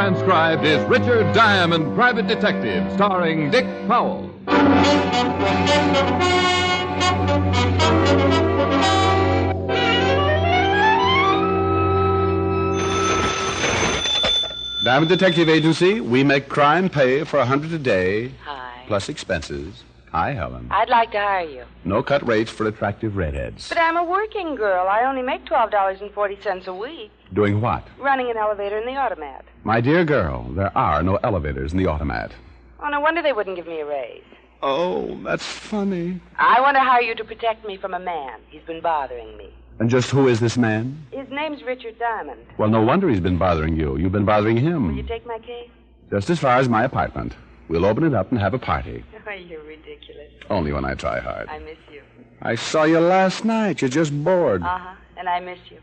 transcribed is Richard Diamond, Private Detective, starring Dick Powell. Diamond Detective Agency, we make crime pay for $100 a day. Hi. Plus expenses. Hi, Helen. I'd like to hire you. No cut rates for attractive redheads. But I'm a working girl. I only make $12.40 a week. Doing what? Running an elevator in the automat. My dear girl, there are no elevators in the automat. Oh, no wonder they wouldn't give me a raise. Oh, that's funny. I want to hire you to protect me from a man. He's been bothering me. And just who is this man? His name's Richard Diamond. Well, no wonder he's been bothering you. You've been bothering him. Will you take my case? Just as far as my apartment. We'll open it up and have a party. Oh, you're ridiculous. Only when I try hard. I miss you. I saw you last night. You're just bored. Uh-huh. And I miss you.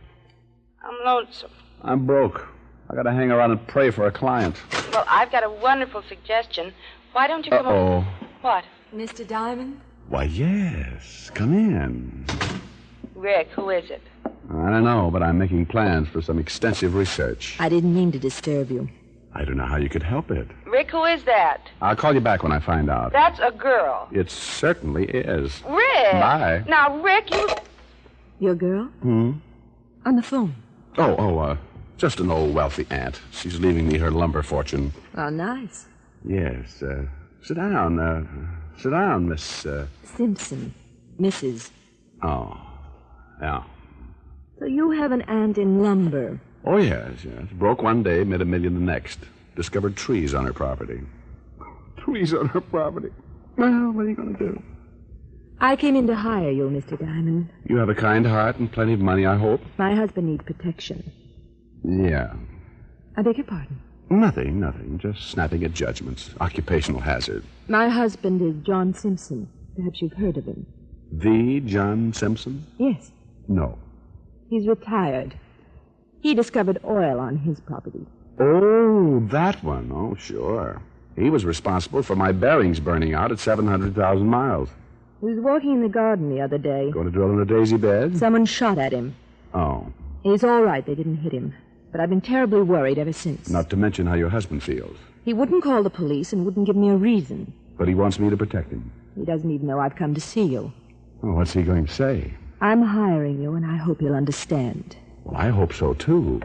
I'm lonesome. I'm broke. I gotta hang around and pray for a client. Well, I've got a wonderful suggestion. Why don't you come over? What? Mr. Diamond? Why, yes. Come in. Rick, who is it? I don't know, but I'm making plans for some extensive research. I didn't mean to disturb you. I don't know how you could help it. Rick, who is that? I'll call you back when I find out. That's a girl. It certainly is. Rick! Bye. Now, Rick, you... Your girl? Hmm? On the phone. Just an old wealthy aunt. She's leaving me her lumber fortune. Oh, nice. Yes, sit down. Sit down, Miss, Simpson. Mrs. Oh, yeah. So you have an aunt in lumber. Oh, yes. Broke one day, made $1 million the next. Discovered trees on her property. Trees on her property. Well, what are you going to do? I came in to hire you, Mr. Diamond. You have a kind heart and plenty of money, I hope? My husband needs protection. Yeah. I beg your pardon? Nothing. Just snapping at judgments. Occupational hazard. My husband is John Simpson. Perhaps you've heard of him. The John Simpson? Yes. No. He's retired. He discovered oil on his property. Oh, that one. Oh, sure. He was responsible for my bearings burning out at 700,000 miles. He was walking in the garden the other day. Going to drill in a daisy bed? Someone shot at him. Oh. He's all right. They didn't hit him. But I've been terribly worried ever since. Not to mention how your husband feels. He wouldn't call the police and wouldn't give me a reason. But he wants me to protect him. He doesn't even know I've come to see you. Oh, what's he going to say? I'm hiring you, and I hope you'll understand. Well, I hope so, too.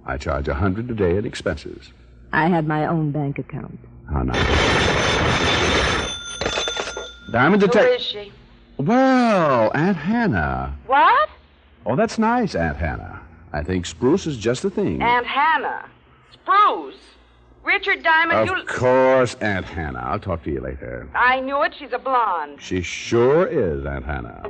I charge $100 a day in expenses. I have my own bank account. How nice. Diamond Detective. Who is she? Well, Aunt Hannah. What? Oh, that's nice, Aunt Hannah. I think spruce is just the thing. Aunt Hannah. Spruce. Richard Diamond, Of course, Aunt Hannah. I'll talk to you later. I knew it. She's a blonde. She sure is, Aunt Hannah.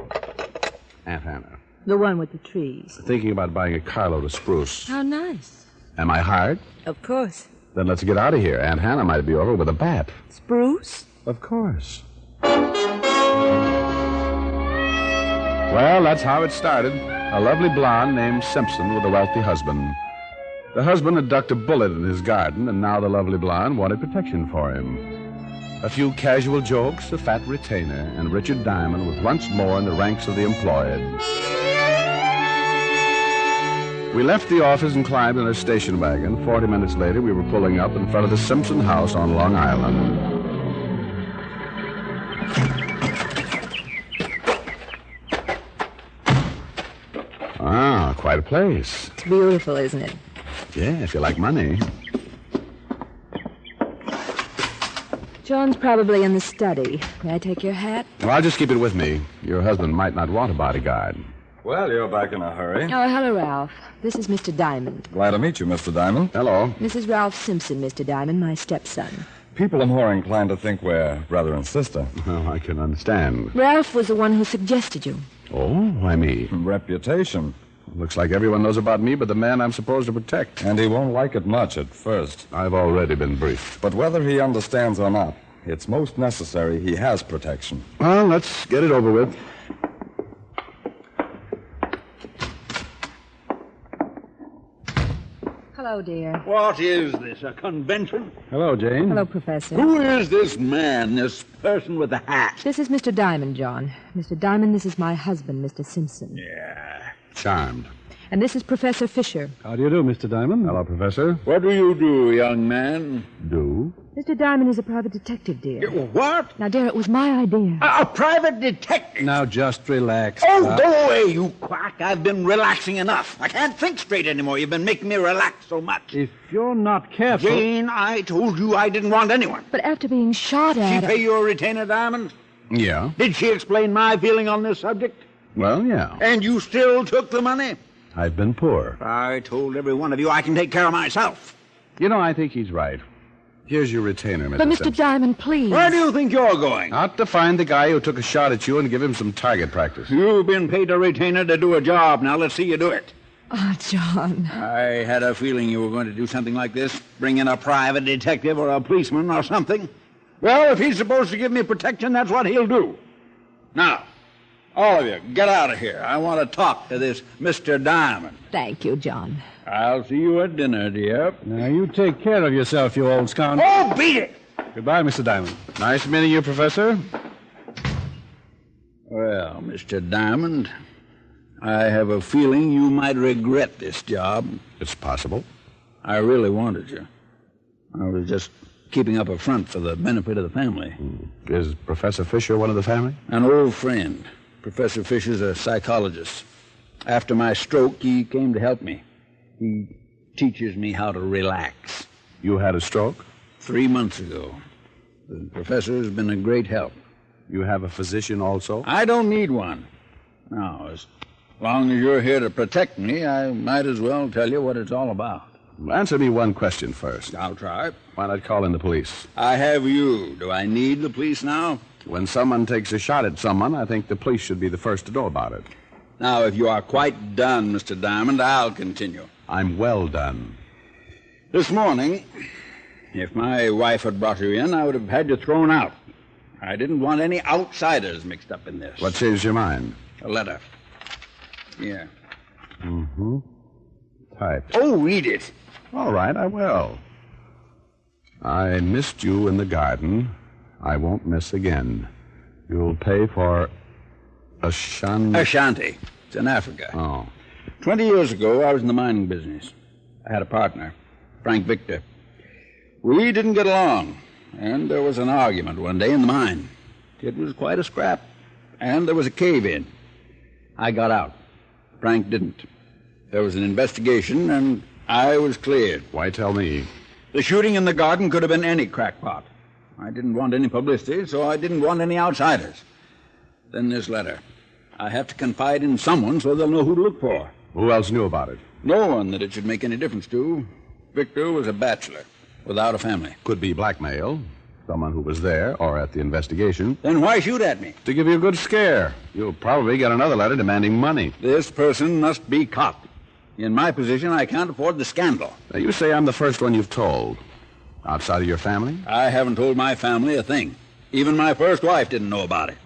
Aunt Hannah. The one with the trees. Thinking about buying a carload of spruce. How nice. Am I hired? Of course. Then let's get out of here. Aunt Hannah might be over with a bat. Spruce? Of course. Well, that's how it started. A lovely blonde named Simpson with a wealthy husband. The husband had ducked a bullet in his garden, and now the lovely blonde wanted protection for him. A few casual jokes, a fat retainer, and Richard Diamond was once more in the ranks of the employed. We left the office and climbed in a station wagon. 40 minutes later, we were pulling up in front of the Simpson house on Long Island. Ah, quite a place. It's beautiful, isn't it? Yeah, if you like money. John's probably in the study. May I take your hat? Well, I'll just keep it with me. Your husband might not want a bodyguard. Well, you're back in a hurry. Oh, hello, Ralph. This is Mr. Diamond. Glad to meet you, Mr. Diamond. Hello. This is Ralph Simpson, Mr. Diamond, my stepson. People are more inclined to think we're brother and sister. Oh, I can understand. Ralph was the one who suggested you. Oh, why me? Reputation. Looks like everyone knows about me but the man I'm supposed to protect. And he won't like it much at first. I've already been briefed. But whether he understands or not, it's most necessary he has protection. Well, let's get it over with. Hello, dear. What is this, a convention? Hello, Jane. Hello, Professor. Who is this man, this person with the hat? This is Mr. Diamond, John. Mr. Diamond, this is my husband, Mr. Simpson. Yeah. Charmed. And this is Professor Fisher. How do you do, Mr. Diamond? Hello, Professor. What do you do, young man? Do? Mr. Diamond is a private detective, dear. What? Now, dear, it was my idea. A private detective? Now, just relax. Oh, go away, you quack. I've been relaxing enough. I can't think straight anymore. You've been making me relax so much. If you're not careful... Jane, I told you I didn't want anyone. But after being shot Did at... she pay you a retainer, Diamond? Yeah. Did she explain my feeling on this subject? Well, yeah. And you still took the money? I've been poor. I told every one of you I can take care of myself. You know, I think he's right. Here's your retainer, Mr. But, Mr. Simpson. Diamond, please. Where do you think you're going? Out to find the guy who took a shot at you and give him some target practice. You've been paid a retainer to do a job. Now let's see you do it. Oh, John. I had a feeling you were going to do something like this. Bring in a private detective or a policeman or something. Well, if he's supposed to give me protection, that's what he'll do. Now, all of you, get out of here. I want to talk to this Mr. Diamond. Thank you, John. I'll see you at dinner, dear. Now, you take care of yourself, you old scoundrel. Oh, beat it! Goodbye, Mr. Diamond. Nice meeting you, Professor. Well, Mr. Diamond, I have a feeling you might regret this job. It's possible. I really wanted you. I was just keeping up a front for the benefit of the family. Is Professor Fisher one of the family? An old friend. Professor Fisher's a psychologist. After my stroke, he came to help me. He teaches me how to relax. You had a stroke? 3 months ago. The professor has been a great help. You have a physician also? I don't need one. Now, as long as you're here to protect me, I might as well tell you what it's all about. Answer me one question first. I'll try. Why not call in the police? I have you. Do I need the police now? When someone takes a shot at someone, I think the police should be the first to know about it. Now, if you are quite done, Mr. Diamond, I'll continue. I'm well done. This morning, if my wife had brought you in, I would have had you thrown out. I didn't want any outsiders mixed up in this. What changed your mind? A letter. Here. Mm-hmm. Typed. Oh, read it. All right, I will. I missed you in the garden. I won't miss again. You'll pay for Ashanti. It's in Africa. Oh. 20 years ago, I was in the mining business. I had a partner, Frank Victor. We didn't get along, and there was an argument one day in the mine. It was quite a scrap, and there was a cave-in. I got out. Frank didn't. There was an investigation, and I was cleared. Why tell me? The shooting in the garden could have been any crackpot. I didn't want any publicity, so I didn't want any outsiders. Then this letter. I have to confide in someone so they'll know who to look for. Who else knew about it? No one that it should make any difference to. Victor was a bachelor, without a family. Could be blackmail. Someone who was there or at the investigation. Then why shoot at me? To give you a good scare. You'll probably get another letter demanding money. This person must be caught. In my position, I can't afford the scandal. Now, you say I'm the first one you've told. Outside of your family? I haven't told my family a thing. Even my first wife didn't know about it.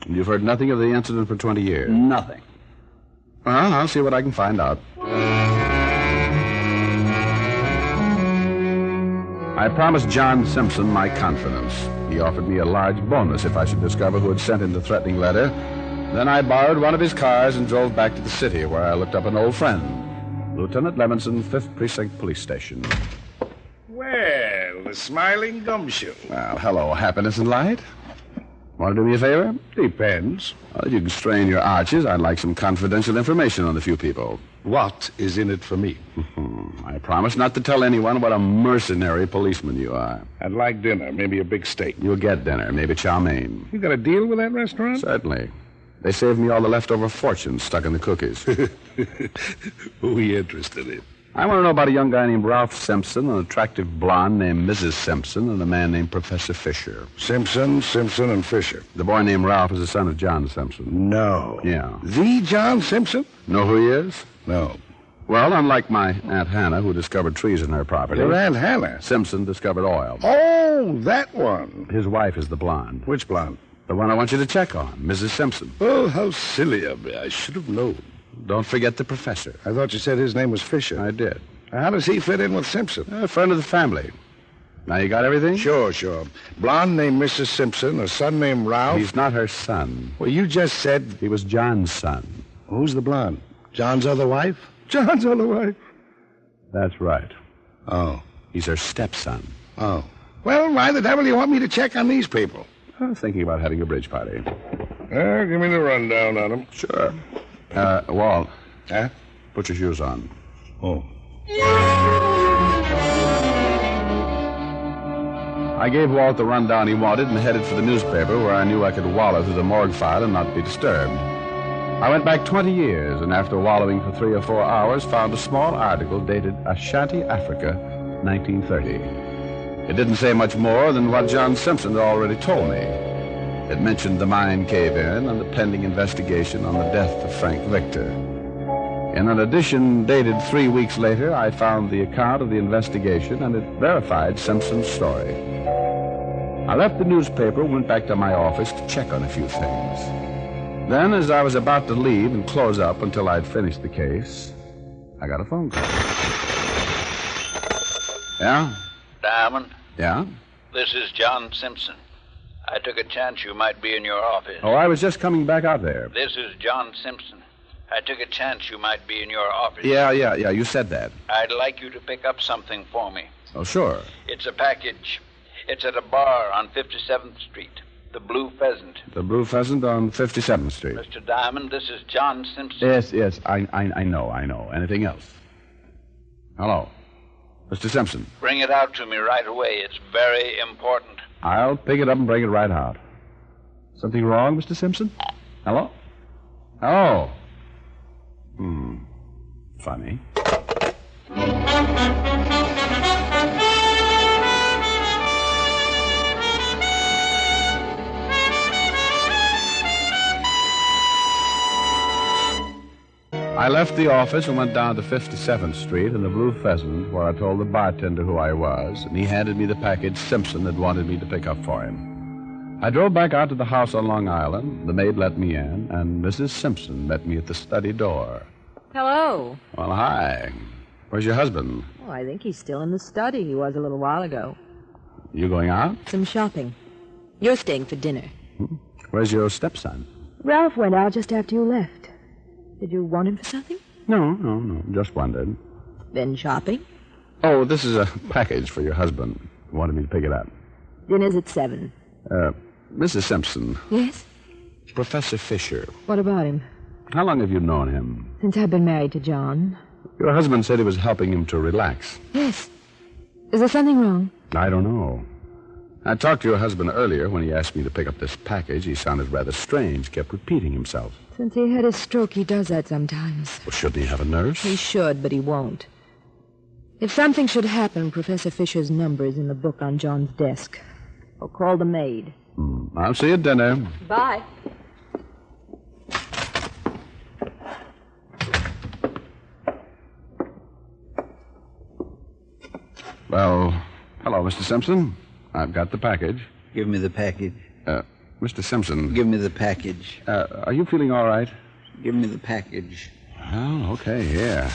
You've heard nothing of the incident for 20 years? Nothing. Well, I'll see what I can find out. I promised John Simpson my confidence. He offered me a large bonus if I should discover who had sent him the threatening letter. Then I borrowed one of his cars and drove back to the city, where I looked up an old friend, Lieutenant Levinson, 5th Precinct Police Station. Well, the smiling gumshoe. Well, hello, happiness and light. Want to do me a favor? Depends. Well, if you can strain your arches, I'd like some confidential information on a few people. What is in it for me? I promise not to tell anyone what a mercenary policeman you are. I'd like dinner, maybe a big steak. You'll get dinner, maybe chow mein. You got a deal with that restaurant? Certainly. They saved me all the leftover fortune stuck in the cookies. Who are you interested in? I want to know about a young guy named Ralph Simpson, an attractive blonde named Mrs. Simpson, and a man named Professor Fisher. Simpson, and Fisher. The boy named Ralph is the son of John Simpson. No. Yeah. The John Simpson? Know who he is? No. Well, unlike my Aunt Hannah, who discovered trees in her property, Your Aunt Hannah? Simpson discovered oil. Oh, that one. His wife is the blonde. Which blonde? The one I want you to check on, Mrs. Simpson. Oh, how silly of me. I should have known. Don't forget the professor. I thought you said his name was Fisher. I did. How does he fit in with Simpson? A friend of the family. Now, you got everything? Sure. Blonde named Mrs. Simpson, a son named Ralph. He's not her son. Well, you just said... He was John's son. Who's the blonde? John's other wife? John's other wife? That's right. Oh. He's her stepson. Oh. Well, why the devil do you want me to check on these people? I was thinking about having a bridge party. Give me the rundown on them. Sure. Walt. Huh? Put your shoes on. Oh. I gave Walt the rundown he wanted and headed for the newspaper where I knew I could wallow through the morgue file and not be disturbed. I went back 20 years and after wallowing for 3 or 4 hours found a small article dated Ashanti, Africa, 1930. It didn't say much more than what John Simpson had already told me. It mentioned the mine cave-in and the pending investigation on the death of Frank Victor. In an edition dated 3 weeks later, I found the account of the investigation, and it verified Simpson's story. I left the newspaper and went back to my office to check on a few things. Then, as I was about to leave and close up until I'd finished the case, I got a phone call. Yeah? Diamond, Yeah? this is John Simpson. I took a chance you might be in your office. Oh, I was just coming back out there. This is John Simpson. I took a chance you might be in your office. Yeah, you said that. I'd like you to pick up something for me. Oh, sure. It's a package. It's at a bar on 57th Street. The Blue Pheasant. The Blue Pheasant on 57th Street. Mr. Diamond, this is John Simpson. Yes, I know. Anything else? Hello. Mr. Simpson. Bring it out to me right away. It's very important. I'll pick it up and bring it right out. Something wrong, Mr. Simpson? Hello? Oh. Funny. I left the office and went down to 57th Street in the Blue Pheasant, where I told the bartender who I was, and he handed me the package Simpson had wanted me to pick up for him. I drove back out to the house on Long Island. The maid let me in, and Mrs. Simpson met me at the study door. Hello. Well, hi. Where's your husband? Oh, I think he's still in the study. He was a little while ago. You going out? Some shopping. You're staying for dinner. Where's your stepson? Ralph went out just after you left. Did you want him for something? No. Just wondered. Been shopping? Oh, this is a package for your husband. He wanted me to pick it up. Dinner's at 7. Mrs. Simpson. Yes? Professor Fisher. What about him? How long have you known him? Since I've been married to John. Your husband said he was helping him to relax. Yes. Is there something wrong? I don't know. I talked to your husband earlier when he asked me to pick up this package. He sounded rather strange, kept repeating himself. Since he had his stroke, he does that sometimes. Well, shouldn't he have a nurse? He should, but he won't. If something should happen, Professor Fisher's number is in the book on John's desk. Or call the maid. I'll see you at dinner. Bye. Well, hello, Mr. Simpson. I've got the package. Give me the package. Mr. Simpson. Give me the package. Are you feeling all right? Give me the package. Oh, okay, yeah.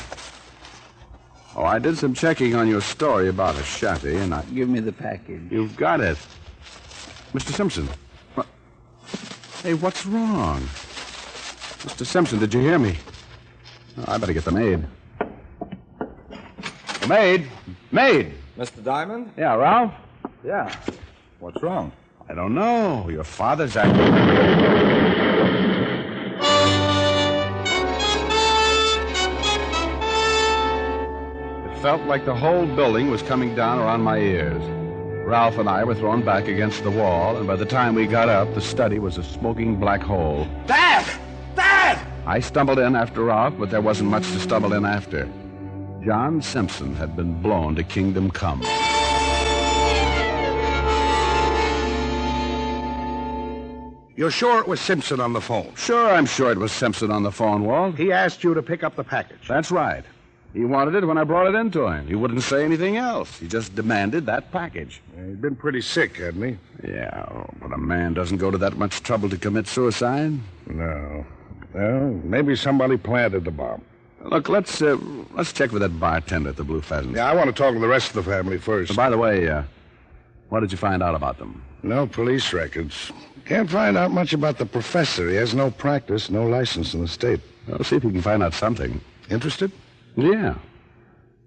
Oh, I did some checking on your story about Ashanti, and I... Give me the package. You've got it. Mr. Simpson. What? Hey, what's wrong? Mr. Simpson, did you hear me? Oh, I better get the maid. The maid! Maid! Mr. Diamond? Yeah, Ralph? Yeah. What's wrong? I don't know. Your father's acting... It felt like the whole building was coming down around my ears. Ralph and I were thrown back against the wall, and by the time we got up, the study was a smoking black hole. Dad! Dad! I stumbled in after Ralph, but there wasn't much to stumble in after. John Simpson had been blown to kingdom come. You're sure it was Simpson on the phone? Sure, I'm sure it was Simpson on the phone, Walt. He asked you to pick up the package. That's right. He wanted it when I brought it in to him. He wouldn't say anything else. He just demanded that package. He'd been pretty sick, hadn't he? Yeah, but a man doesn't go to that much trouble to commit suicide. No. Well, maybe somebody planted the bomb. Look, let's check with that bartender at the Blue Pheasant. Yeah, I want to talk to the rest of the family first. By the way, what did you find out about them? No police records. Can't find out much about the professor. He has no practice, no license in the state. Well, see if you can find out something. Interested? Yeah.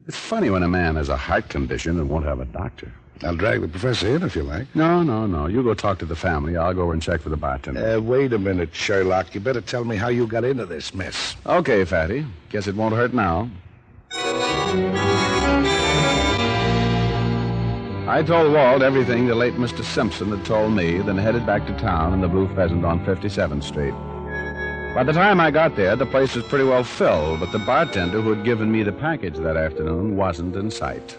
It's funny when a man has a heart condition and won't have a doctor. I'll drag the professor in if you like. No. You go talk to the family. I'll go over and check for the bartender. Wait a minute, Sherlock. You better tell me how you got into this mess. Okay, Fatty. Guess it won't hurt now. I told Walt everything the late Mr. Simpson had told me, then headed back to town in the Blue Pheasant on 57th Street. By the time I got there, the place was pretty well filled, but the bartender who had given me the package that afternoon wasn't in sight.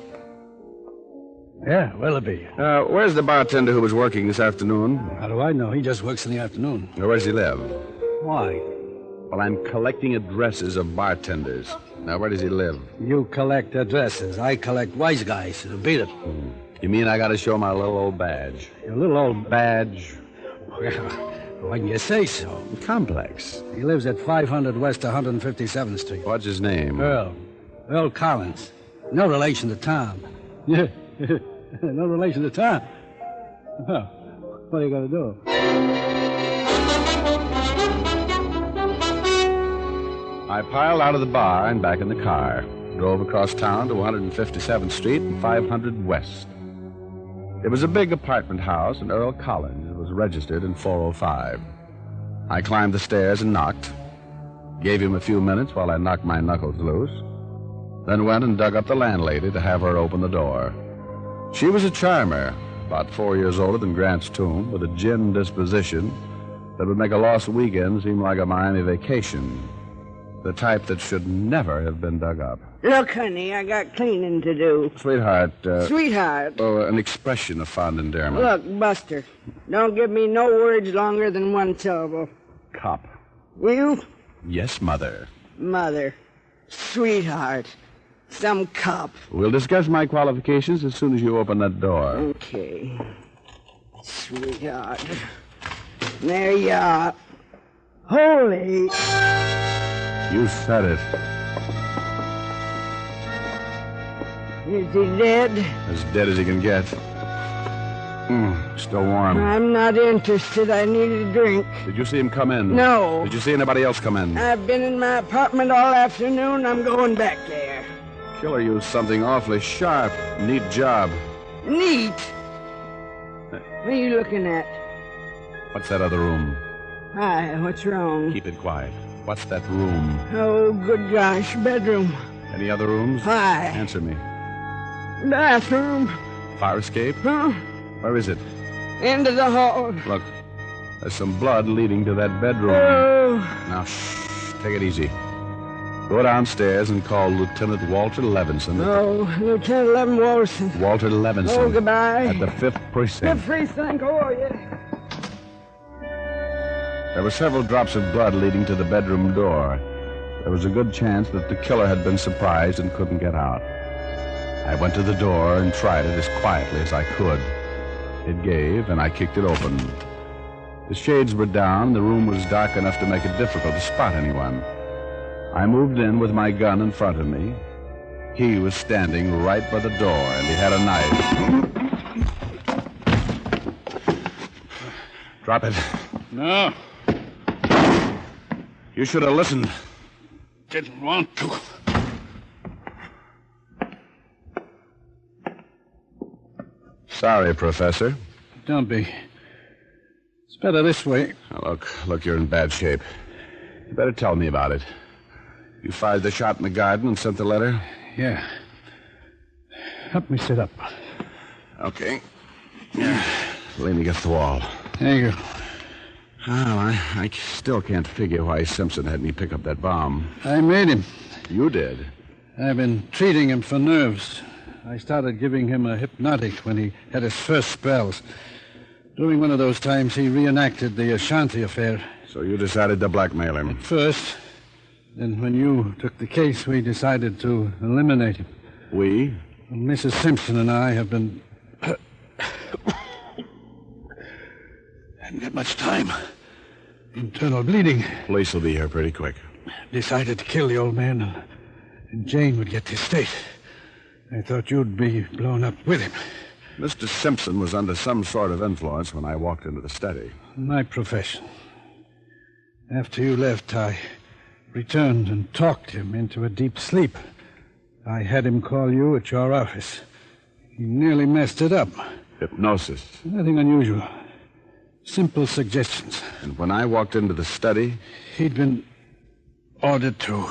Yeah, Willoughby. Where's the bartender who was working this afternoon? How do I know? He just works in the afternoon. Where does he live? Why? Well, I'm collecting addresses of bartenders. Now, where does he live? You collect addresses. I collect wise guys. Beat it. You mean I got to show my little old badge? Your little old badge? Well, when you say so. Complex. He lives at 500 West 157th Street. What's his name? Earl Collins. No relation to Tom. Yeah. No relation to Tom. Well, what are you going to do? I piled out of the bar and back in the car. Drove across town to 157th Street and 500 West. It was a big apartment house, and Earl Collins was registered in 405. I climbed the stairs and knocked. Gave him a few minutes while I knocked my knuckles loose. Then went and dug up the landlady to have her open the door. She was a charmer, about 4 years older than Grant's tomb, with a gin disposition that would make a lost weekend seem like a Miami vacation. The type that should never have been dug up. Look, honey, I got cleaning to do. Sweetheart. Sweetheart. Oh, an expression of fond endearment. Look, Buster, don't give me no words longer than one syllable. Cop. Will you? Yes, Mother. Mother. Sweetheart. Some cop. We'll discuss my qualifications as soon as you open that door. Okay. Sweetheart. There you are. Holy. You said it. Is he dead? As dead as he can get. Still warm. I'm not interested. I need a drink. Did you see him come in? No. Did you see anybody else come in? I've been in my apartment all afternoon. I'm going back there. Killer used something awfully sharp. Neat job. Neat? What are you looking at? What's that other room? Hi, what's wrong? Keep it quiet. What's that room? Oh, good gosh, bedroom. Any other rooms? Hi. Answer me. Bathroom. Fire escape? Huh? Where is it? Into the hall. Look, there's some blood leading to that bedroom. Oh. Now, shh, take it easy. Go downstairs and call Lieutenant Walter Levinson. Oh, Lieutenant Levin Walton. Walter Levinson. Oh, goodbye. At the 5th Precinct. 5th Precinct, oh, yeah. There were several drops of blood leading to the bedroom door. There was a good chance that the killer had been surprised and couldn't get out. I went to the door and tried it as quietly as I could. It gave, and I kicked it open. The shades were down. The room was dark enough to make it difficult to spot anyone. I moved in with my gun in front of me. He was standing right by the door, and he had a knife. Drop it. No. You should have listened. Didn't want to. Sorry, Professor. Don't be. It's better this way. Now, look, you're in bad shape. You better tell me about it. You fired the shot in the garden and sent the letter? Yeah. Help me sit up. Okay. Yeah. Lean against the wall. There you go. Well, I still can't figure why Simpson had me pick up that bomb. I made him. You did? I've been treating him for nerves. I started giving him a hypnotic when he had his first spells. During one of those times, he reenacted the Ashanti affair. So you decided to blackmail him? First. Then when you took the case, we decided to eliminate him. We? Mrs. Simpson and I have been... Hadn't got much time. Internal bleeding. Police will be here pretty quick. Decided to kill the old man, and Jane would get the estate. I thought you'd be blown up with him. Mr. Simpson was under some sort of influence when I walked into the study. My profession. After you left, I returned and talked him into a deep sleep. I had him call you at your office. He nearly messed it up. Hypnosis. Nothing unusual. Simple suggestions. And when I walked into the study... He'd been ordered to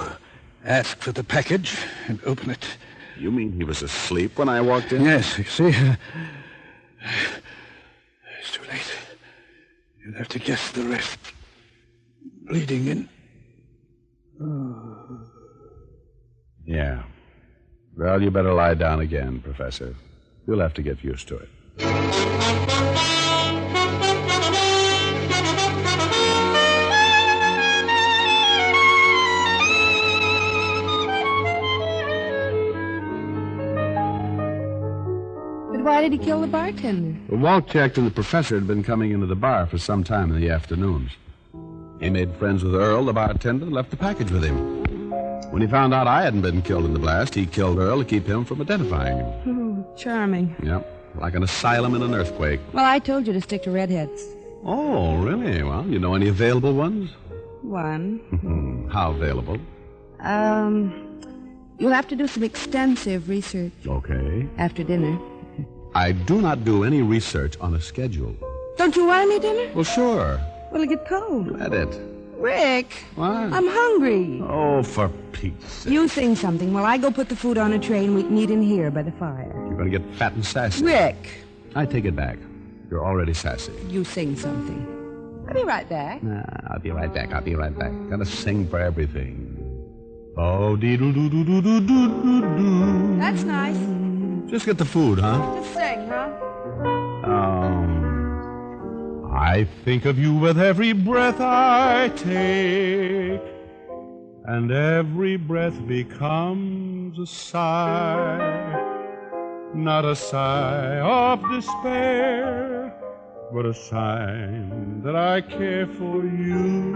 ask for the package and open it. You mean he was asleep when I walked in? Yes, you see. It's too late. You'll have to guess the rest. Bleeding in. Yeah. Well, you better lie down again, Professor. You'll have to get used to it. But why did he kill the bartender? Well, Walt checked, and the professor had been coming into the bar for some time in the afternoons. He made friends with Earl, the bartender, and left the package with him. When he found out I hadn't been killed in the blast, he killed Earl to keep him from identifying him. Oh, charming. Yep, like an asylum in an earthquake. Well, I told you to stick to redheads. Oh, really? Well, you know any available ones? One. How available? You'll have to do some extensive research. Okay. After dinner. I do not do any research on a schedule. Don't you want any dinner? Well, sure. Well, it'll get cold. Let it. Rick. What? I'm hungry. Oh, for Pete's sake. You sing something while I go put the food on a tray and we can eat in here by the fire. You're going to get fat and sassy. Rick. I take it back. You're already sassy. You sing something. I'll be right back. I'll be right back. Gotta sing for everything. Oh, dee-doo-doo-doo-doo-doo-doo-doo. That's nice. Just get the food, huh? Just sing, huh? I think of you with every breath I take, and every breath becomes a sigh. Not a sigh of despair, but a sign that I care for you.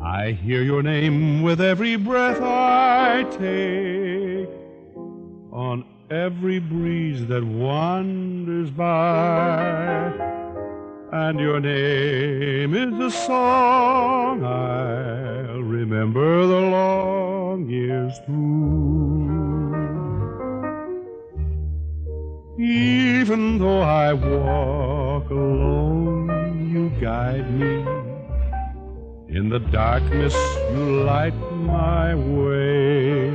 I hear your name with every breath I take, on every breeze that wanders by, and your name is a song I'll remember the long years through. Even though I walk alone, you guide me. In the darkness, you light my way.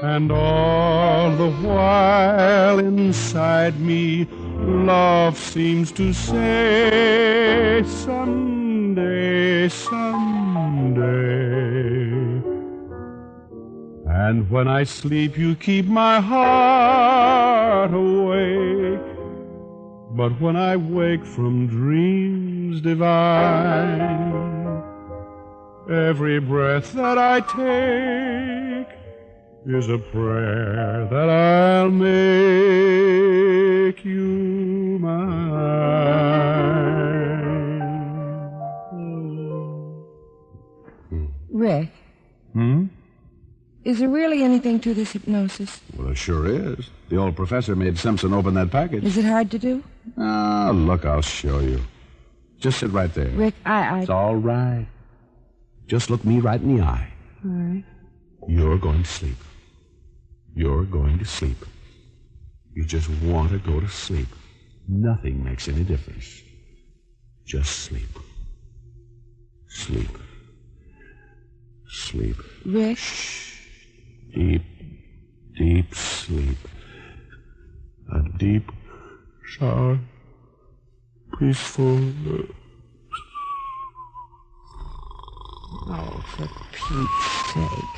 And all the while inside me, love seems to say, someday, someday. And when I sleep, you keep my heart awake. But when I wake from dreams divine, every breath that I take is a prayer that I'll make you mine. Rick. Is there really anything to this hypnosis? Well, it sure is. The old professor made Simpson open that package. Is it hard to do? Ah, look, I'll show you. Just sit right there. Rick, It's all right. Just look me right in the eye. All right. You're going to sleep. You're going to sleep. You just want to go to sleep. Nothing makes any difference. Just sleep. Sleep. Sleep. Rick? Shh. Deep, deep sleep. A deep, sharp, peaceful... Oh, for Pete's sake.